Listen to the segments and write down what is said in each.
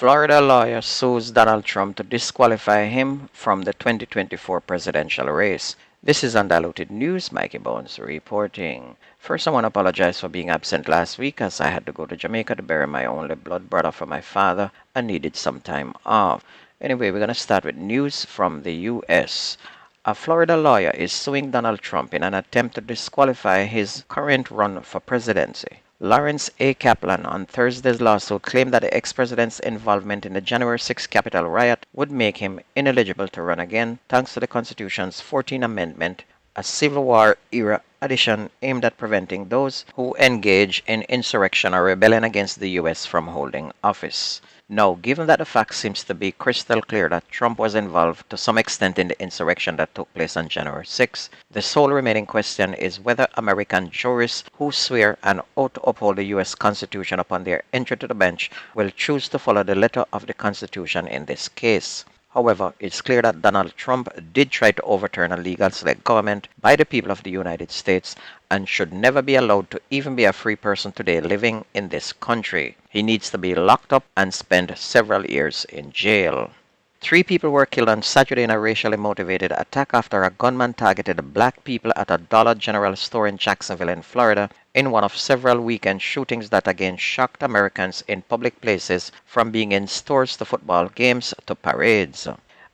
Florida lawyer sues Donald Trump to disqualify him from the 2024 presidential race. This is Undiluted News. Mikey Bones reporting. First, I want to apologize for being absent last week as I had to go to Jamaica to bury my only blood brother for my father and needed some time off. Anyway, we're going to start with news from the U.S. A Florida lawyer is suing Donald Trump in an attempt to disqualify his current run for presidency. Lawrence A. Kaplan on Thursday's lawsuit claimed that the ex-president's involvement in the January 6 Capitol riot would make him ineligible to run again thanks to the Constitution's 14th Amendment, a Civil War-era addition aimed at preventing those who engage in insurrection or rebellion against the U.S. from holding office. Now, given that the fact seems to be crystal clear that Trump was involved to some extent in the insurrection that took place on January 6, the sole remaining question is whether American jurists who swear an oath to uphold the U.S. Constitution upon their entry to the bench will choose to follow the letter of the Constitution in this case. However, it's clear that Donald Trump did try to overturn a legal select government by the people of the United States and should never be allowed to even be a free person today living in this country. He needs to be locked up and spend several years in jail. 3 people were killed on Saturday in a racially motivated attack after a gunman targeted black people at a Dollar General store in Jacksonville in Florida in one of several weekend shootings that again shocked Americans in public places, from being in stores to football games to parades.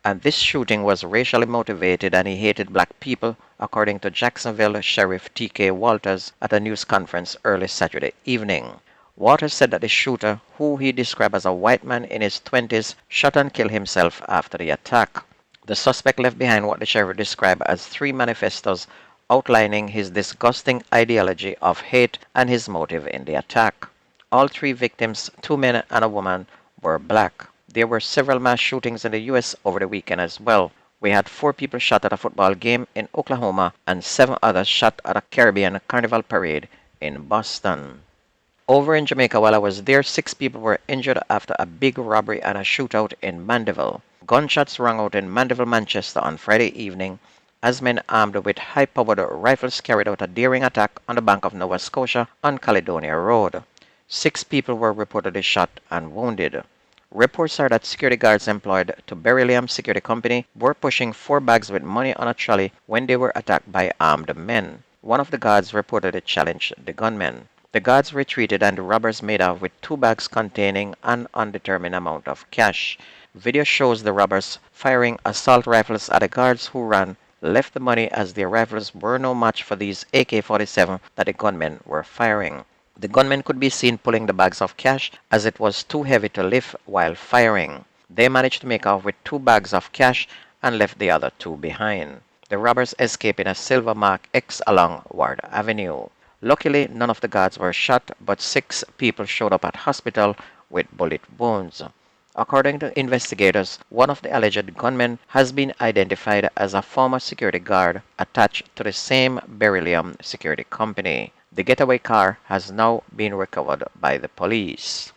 And this shooting was racially motivated and he hated black people, according to Jacksonville Sheriff T.K. Walters at a news conference early Saturday evening. Walters said that the shooter, who he described as a white man in his 20s, shot and killed himself after the attack. The suspect left behind what the sheriff described as 3 manifestos outlining his disgusting ideology of hate and his motive in the attack. All 3 victims, 2 men and a woman, were black. There were several mass shootings in the U.S. over the weekend as well. We had 4 people shot at a football game in Oklahoma and 7 others shot at a Caribbean carnival parade in Boston. Over in Jamaica, while I was there, 6 people were injured after a big robbery and a shootout in Mandeville. Gunshots rang out in Mandeville, Manchester on Friday evening as men armed with high-powered rifles carried out a daring attack on the bank of Nova Scotia on Caledonia Road. 6 people were reportedly shot and wounded. Reports are that security guards employed to Beryllium Security Company were pushing 4 bags with money on a trolley when they were attacked by armed men. One of the guards reportedly challenged the gunmen. The guards retreated and the robbers made off with 2 bags containing an undetermined amount of cash. Video shows the robbers firing assault rifles at the guards who ran, left the money as their rifles were no match for these AK-47 that the gunmen were firing. The gunmen could be seen pulling the bags of cash as it was too heavy to lift while firing. They managed to make off with 2 bags of cash and left the other 2 behind. The robbers escaped in a silver Mark X along Ward Avenue. Luckily, none of the guards were shot, but 6 people showed up at hospital with bullet wounds. According to investigators, one of the alleged gunmen has been identified as a former security guard attached to the same Beryllium security company. The getaway car has now been recovered by the police.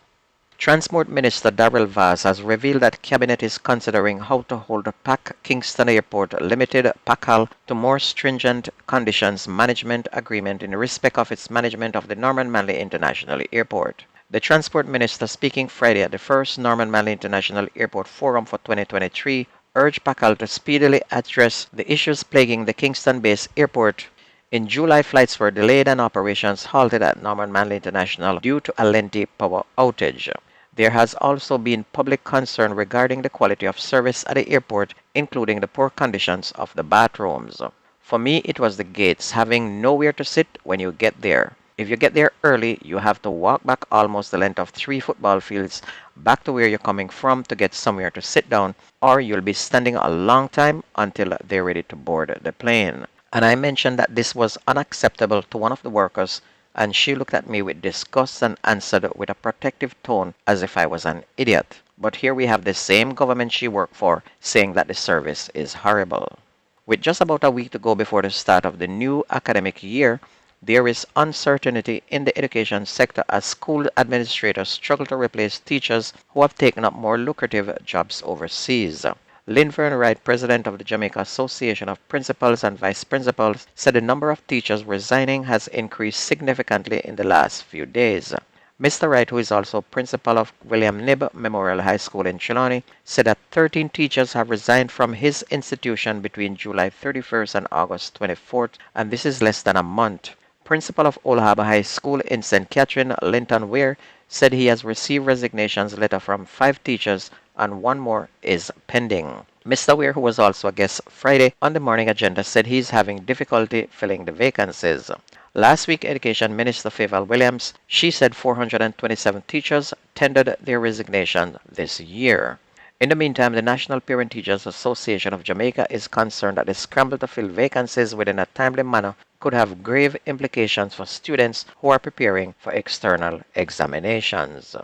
Transport Minister Darrell Vaz has revealed that Cabinet is considering how to hold PAC Kingston Airport Limited (PACAL) to more stringent conditions management agreement in respect of its management of the Norman Manley International Airport. The Transport Minister, speaking Friday at the first Norman Manley International Airport Forum for 2023, urged PACAL to speedily address the issues plaguing the Kingston-based airport. In July, flights were delayed and operations halted at Norman Manley International due to a lengthy power outage. There has also been public concern regarding the quality of service at the airport, including the poor conditions of the bathrooms. For me, it was the gates, having nowhere to sit when you get there. If you get there early, you have to walk back almost the length of 3 football fields back to where you're coming from to get somewhere to sit down, or you'll be standing a long time until they're ready to board the plane. And I mentioned that this was unacceptable to one of the workers, and she looked at me with disgust and answered with a protective tone as if I was an idiot. But here we have the same government she worked for saying that the service is horrible. With just about a week to go before the start of the new academic year, there is uncertainty in the education sector as school administrators struggle to replace teachers who have taken up more lucrative jobs overseas. Linvern Wright, president of the Jamaica Association of Principals and Vice Principals, said the number of teachers resigning has increased significantly in the last few days. Mr. Wright, who is also principal of William Knibb Memorial High School in Trelawney, said that 13 teachers have resigned from his institution between July 31st and August 24th, and this is less than a month. Principal of Old Harbor High School in St. Catherine, Linton Weir, said he has received resignations letter from 5 teachers and one more is pending. Mr. Weir, who was also a guest Friday on the morning agenda, said he is having difficulty filling the vacancies. Last week, Education Minister Favour Williams, she said 427 teachers tendered their resignation this year. In the meantime, the National Parent Teachers Association of Jamaica is concerned that the scramble to fill vacancies within a timely manner could have grave implications for students who are preparing for external examinations.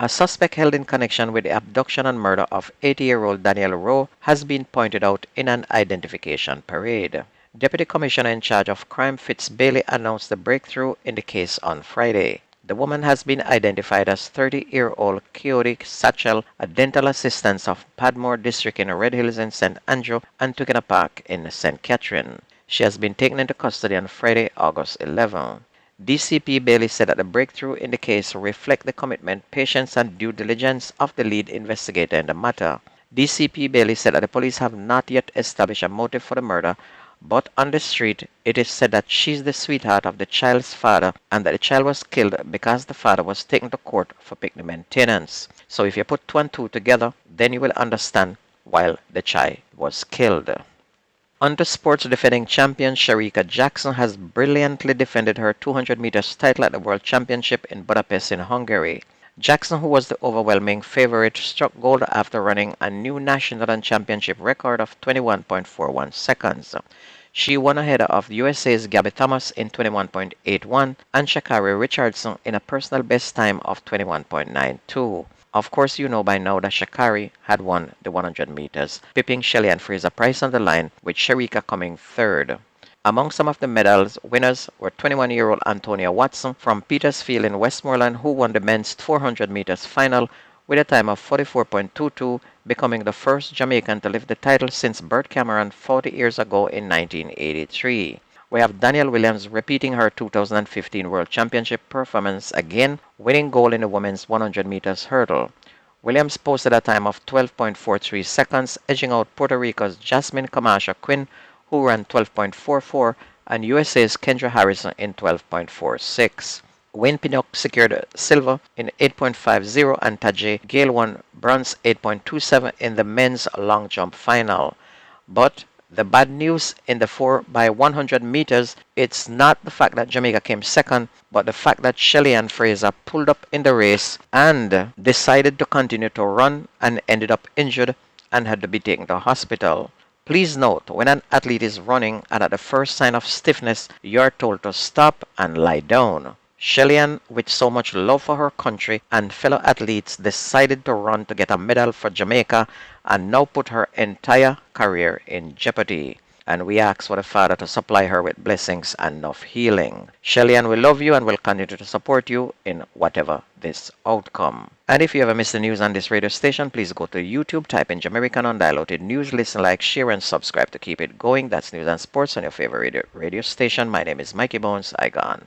A suspect held in connection with the abduction and murder of 80-year-old Daniel Rowe has been pointed out in an identification parade. Deputy Commissioner in charge of crime Fitz Bailey announced the breakthrough in the case on Friday. The woman has been identified as 30-year-old Coyote Satchel, a dental assistant of Padmore District in Red Hills in St. Andrew and Tukena Park in St. Catherine. She has been taken into custody on Friday, August 11. DCP Bailey said that the breakthrough in the case reflect the commitment, patience, and due diligence of the lead investigator in the matter. DCP Bailey said that the police have not yet established a motive for the murder, but on the street it is said that she's the sweetheart of the child's father and that the child was killed because the father was taken to court for picnic maintenance. So if you put 2 and 2 together, then you will understand why the child was killed. On to sports, defending champion Shericka Jackson has brilliantly defended her 200 meters title at the World Championship in Budapest in Hungary. Jackson, who was the overwhelming favorite, struck gold after running a new national and championship record of 21.41 seconds. She won ahead of USA's Gabby Thomas in 21.81 and Sha'Carri Richardson in a personal best time of 21.92. Of course, you know by now that Sha'Carri had won the 100 meters, pipping Shelly-Ann Fraser-Pryce on the line, with Shericka coming third. Among some of the medals winners were 21-year-old Antonia Watson from Petersfield in Westmoreland, who won the men's 400 meters final with a time of 44.22, becoming the first Jamaican to lift the title since Bert Cameron 40 years ago in 1983. We have Danielle Williams repeating her 2015 World Championship performance again, winning gold in the women's 100 meters hurdle. Williams posted a time of 12.43 seconds, edging out Puerto Rico's Jasmine Camacho Quinn, who ran 12.44, and USA's Kendra Harrison in 12.46. Wayne Pinnock secured silver in 8.50 and Tajay Gale won bronze 8.27 in the men's long jump final. But the bad news in the 4x100 meters, it's not the fact that Jamaica came second, but the fact that Shelly-Ann Fraser pulled up in the race and decided to continue to run and ended up injured and had to be taken to hospital. Please note, when an athlete is running and at the first sign of stiffness, you are told to stop and lie down. Shelly-Ann, with so much love for her country and fellow athletes, decided to run to get a medal for Jamaica and now put her entire career in jeopardy. And we ask for the Father to supply her with blessings and enough healing. Shelly-Ann will love you and will continue to support you in whatever this outcome. And if you ever miss the news on this radio station, please go to YouTube, type in Jamaican Undiluted News, listen, like, share, and subscribe to keep it going. That's News and Sports on your favorite radio station. My name is Mikey Bones. I gone.